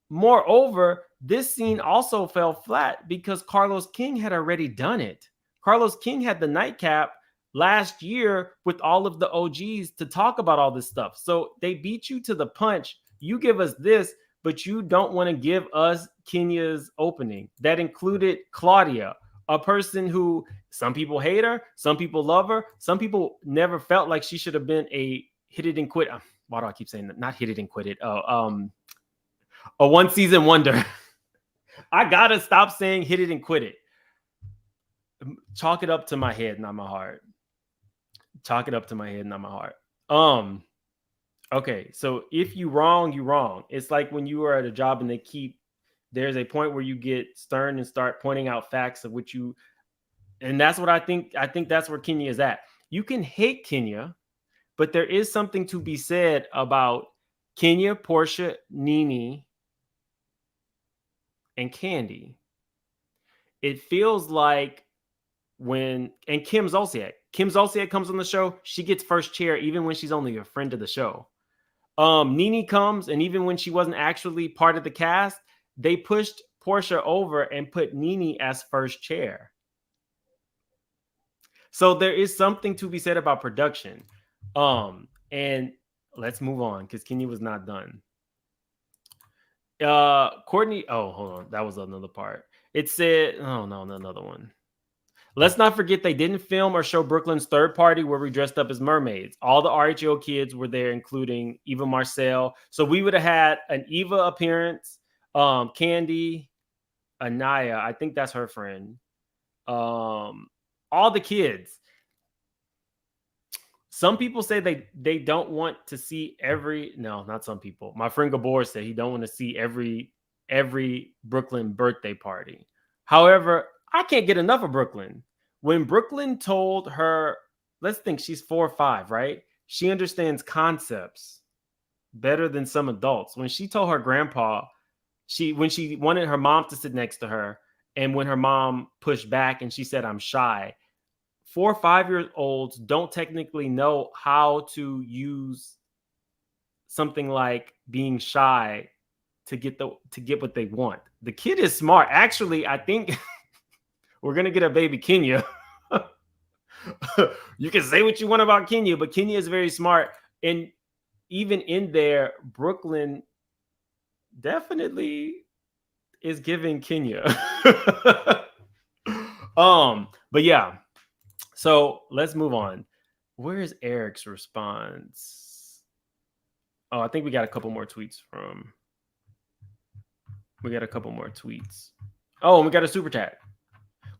Moreover, this scene also fell flat because Carlos King had already done it. Carlos King had the nightcap last year with all of the OGs to talk about all this stuff. So they beat you to the punch. You give us this, but you don't want to give us Kenya's opening. That included Claudia, a person who some people hate her, some people love her, some people never felt like she should have been a hit it and quit. Why do I keep saying that? Not hit it and quit it. A one season wonder. I gotta stop saying hit it and quit it. Chalk it up to my head, not my heart. Chalk it up to my head, not my heart. Okay, so if you wrong, you wrong. It's like when you are at a job and there's a point where you get stern and start pointing out facts of which you, and that's what I think that's where Kenya is at. You can hate Kenya, but there is something to be said about Kenya, Portia, Nene, and Kandi. It feels like and Kim Zolciak comes on the show, she gets first chair even when she's only a friend of the show. Nene comes, and even when she wasn't actually part of the cast, they pushed Portia over and put Nene as first chair. So there is something to be said about production. And let's move on because Kenya was not done. Courtney, hold on, that was another part. It said, another one. Let's not forget they didn't film or show Brooklyn's third party where we dressed up as mermaids. All the RHO kids were there, including Eva Marcel. So we would have had an Eva appearance, Kandi, Anaya, I think that's her friend. All the kids. Some people say they don't want to see not some people. My friend Gabor said he don't want to see every Brooklyn birthday party. However, I can't get enough of Brooklyn. When Brooklyn told her, let's think she's 4 or 5, right? She understands concepts better than some adults. When she told her grandpa, when she wanted her mom to sit next to her, and when her mom pushed back and she said, I'm shy, 4 or 5-year-olds don't technically know how to use something like being shy to get what they want. The kid is smart. Actually, I think we're gonna get a baby Kenya. You can say what you want about Kenya, but Kenya is very smart. And even in there, Brooklyn definitely is giving Kenya. But yeah. So let's move on. Where is Eric's response? Oh, I think we got a couple more tweets Oh, and we got a super chat.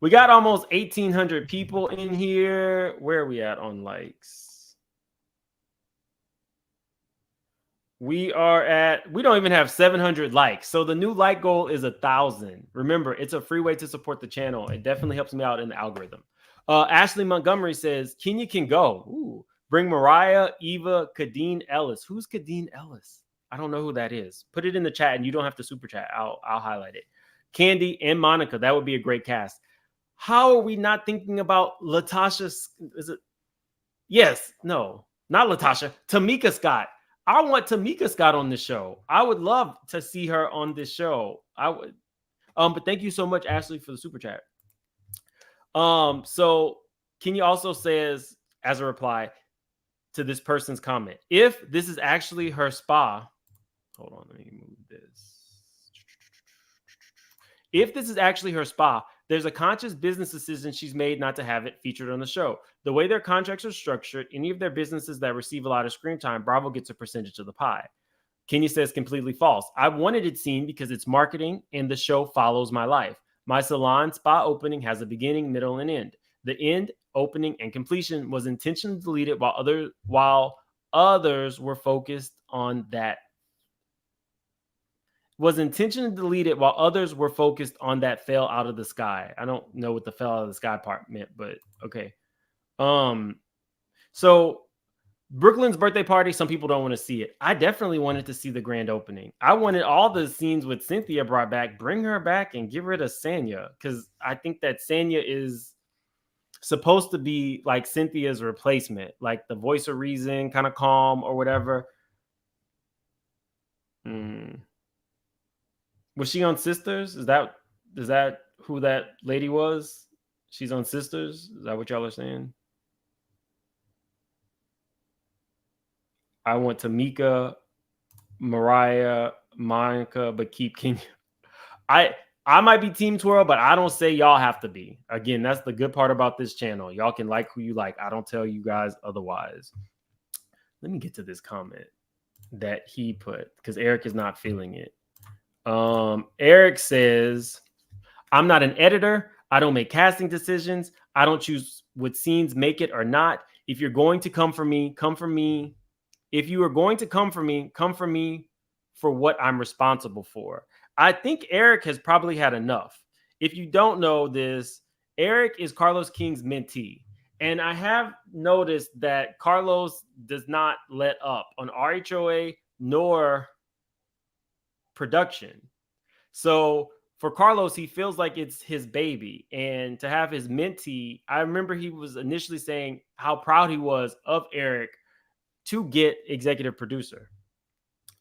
We got almost 1,800 people in here. Where are we at on likes? We don't even have 700 likes. So the new like goal is 1,000. Remember, it's a free way to support the channel. It definitely helps me out in the algorithm. Ashley Montgomery says, Kenya can go. Ooh, bring Mariah, Eva, Kadeen Ellis. Who's Kadeen Ellis? I don't know who that is. Put it in the chat and you don't have to super chat. I'll highlight it. Kandi and Monica. That would be a great cast. How are we not thinking about Latasha? Is it? Yes. No, not Latasha. Tamika Scott. I want Tamika Scott on the show. I would love to see her on this show. I would. But thank you so much, Ashley, for the super chat. So Kenya also says, as a reply to this person's comment, if this is actually her spa, hold on, let me move this. If this is actually her spa, there's a conscious business decision she's made not to have it featured on the show. The way their contracts are structured, any of their businesses that receive a lot of screen time, Bravo gets a percentage of the pie. Kenya says completely false. I wanted it seen because it's marketing and the show follows my life. My salon spa opening has a beginning, middle, and end. The end, opening, and completion was intentionally deleted while others were focused on that. Was intentionally deleted while others were focused on that fell out of the sky. I don't know what the fell out of the sky part meant, but okay. So Brooklyn's birthday party, some people don't want to see it. I definitely wanted to see the grand opening. I wanted all the scenes with Cynthia brought back, bring her back and give rid of Sanya, because I think that Sanya is supposed to be like Cynthia's replacement, like the voice of reason, kind of calm or whatever. Was she on Sisters? Is that who that lady was? She's on Sisters? Is that what y'all are saying? I want Tamika, Mariah, Monica, but keep Kenya. I might be Team Twirl, but I don't say y'all have to be. Again, that's the good part about this channel. Y'all can like who you like. I don't tell you guys otherwise. Let me get to this comment that he put because Eric is not feeling it. Eric says, I'm not an editor. I don't make casting decisions. I don't choose what scenes make it or not. If you're going to come for me, come for me. If you are going to come for me for what I'm responsible for. I think Eric has probably had enough. If you don't know this, Eric is Carlos King's mentee. And I have noticed that Carlos does not let up on RHOA nor production. So for Carlos, he feels like it's his baby. And to have his mentee, I remember he was initially saying how proud he was of Eric to get executive producer.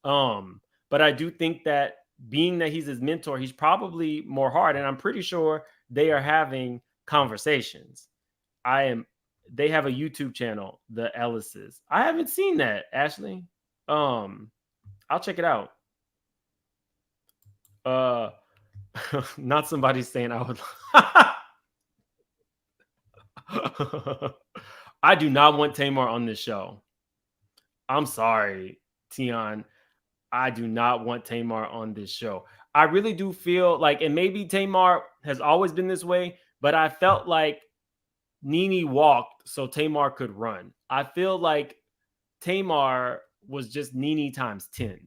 But I do think that being that he's his mentor, he's probably more hard. And I'm pretty sure they are having conversations. They have a YouTube channel, the Ellises. I haven't seen that, Ashley. I'll check it out. Not somebody saying I would. I do not want Tamar on this show. I'm sorry, Tion. I do not want Tamar on this show. I really do feel like, and maybe Tamar has always been this way, but I felt like Nene walked so Tamar could run. I feel like Tamar was just Nene times 10.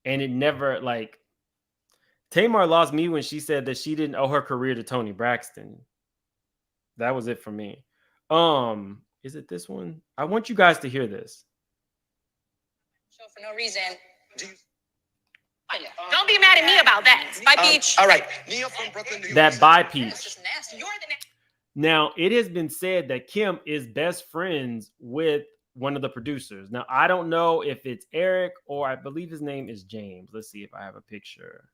And it never, like, Tamar lost me when she said that she didn't owe her career to Toni Braxton. That was it for me. Is it this one? I want you guys to hear this. For no reason. Don't be mad at me about that. Bye, Peach. All right. That by Peach. Now, it has been said that Kim is best friends with one of the producers. Now, I don't know if it's Eric or I believe his name is James. Let's see if I have a picture.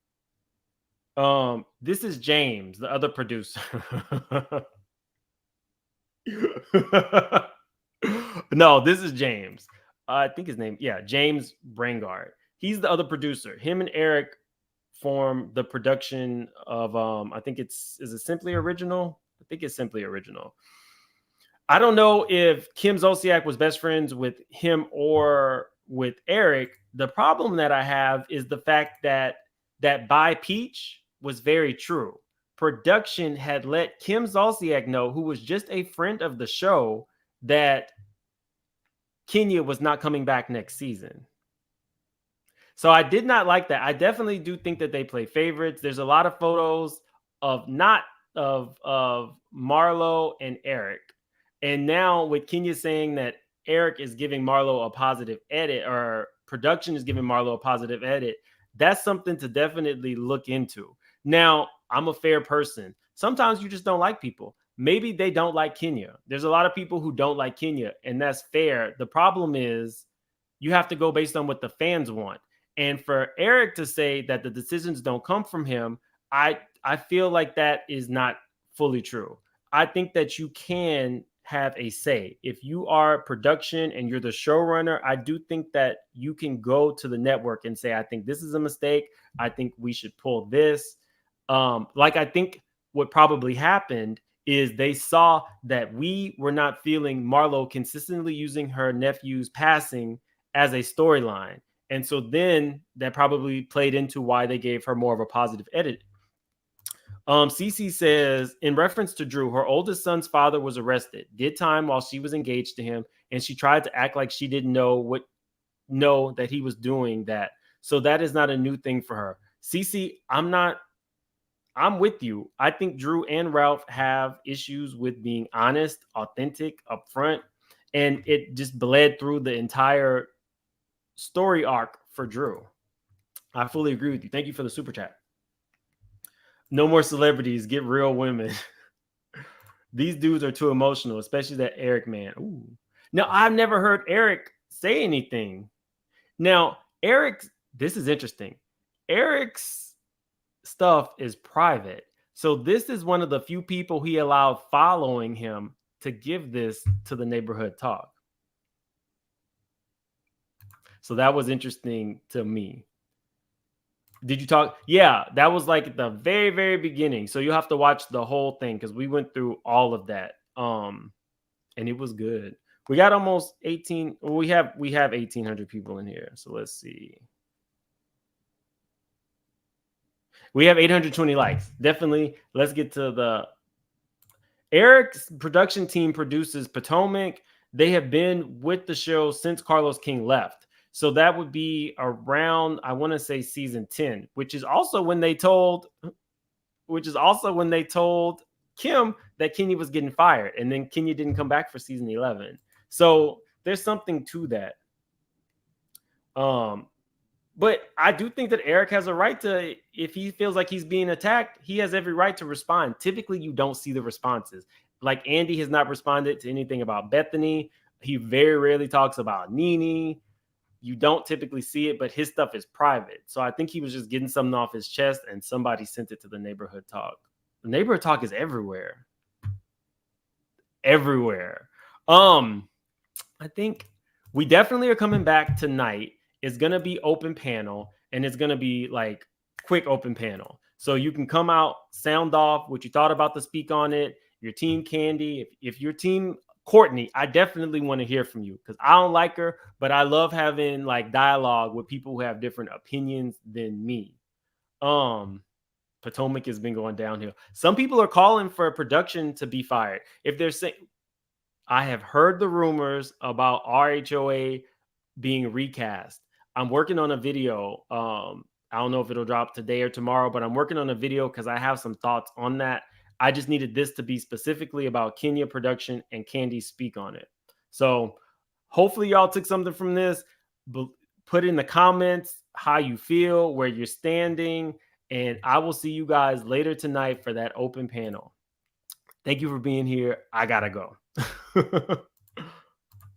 This is James, the other producer. No, this is James. I think his name, James Brangard. He's the other producer. Him and Eric form the production of, I think is it Simply Original? I think it's Simply Original. I don't know if Kim Zolciak was best friends with him or with Eric. The problem that I have is the fact that by Peach was very true. Production had let Kim Zolciak know, who was just a friend of the show, that Kenya was not coming back next season. So I did not like that. I definitely do think that they play favorites. There's a lot of photos of Marlo and Eric. And now with Kenya saying that Eric is giving Marlo a positive edit, or production is giving Marlo a positive edit, that's something to definitely look into. Now, I'm a fair person. Sometimes you just don't like people. Maybe they don't like Kenya. There's a lot of people who don't like Kenya, and that's fair. The problem is you have to go based on what the fans want. And for Eric to say that the decisions don't come from him, I feel like that is not fully true. I think that you can have a say. If you are production and you're the showrunner, I do think that you can go to the network and say, I think this is a mistake. I think we should pull this. I think what probably happened is they saw that we were not feeling Marlo consistently using her nephew's passing as a storyline. And so then that probably played into why they gave her more of a positive edit. Cece says, in reference to Drew, her oldest son's father was arrested, did time while she was engaged to him, and she tried to act like she didn't know that he was doing that. So that is not a new thing for her. Cece, I'm with you. I think Drew and Ralph have issues with being honest, authentic, upfront, and it just bled through the entire story arc for Drew. I fully agree with you. Thank you for the super chat. No more celebrities, get real women. These dudes are too emotional, especially that Eric man. Ooh. Now, I've never heard Eric say anything. Now, this is interesting. Eric's stuff is private. So this is one of the few people he allowed following him to give this to the neighborhood talk. So that was interesting to me. Did you talk? Yeah, that was like the very, very beginning. So you have to watch the whole thing because we went through all of that. And it was good. We got almost 18. We have 1,800 people in here. So let's see. We have 820 likes. Definitely. Let's get to the Eric's production team produces Potomac. They have been with the show since Carlos King left. So that would be around, I want to say season 10, which is also when they told Kim that Kenya was getting fired. And then Kenya didn't come back for season 11. So there's something to that. But I do think that Eric has a right to, if he feels like he's being attacked, he has every right to respond. Typically, you don't see the responses. Like Andy has not responded to anything about Bethany. He very rarely talks about Nene. You don't typically see it, but his stuff is private. So I think he was just getting something off his chest and somebody sent it to the neighborhood talk. The neighborhood talk is everywhere. Everywhere. I think we definitely are coming back tonight. It's going to be open panel, and it's going to be like quick open panel. So you can come out, sound off what you thought about the speak on it, your team Kandi. If your team Courtney, I definitely want to hear from you because I don't like her, but I love having like dialogue with people who have different opinions than me. Potomac has been going downhill. Some people are calling for production to be fired. If they're saying, I have heard the rumors about RHOA being recast. I'm working on a video. I don't know if it'll drop today or tomorrow, but I'm working on a video because I have some thoughts on that. I just needed this to be specifically about Kenya production and Kandi speak on it. So hopefully y'all took something from this. Put in the comments how you feel, where you're standing, and I will see you guys later tonight for that open panel. Thank you for being here. I gotta go.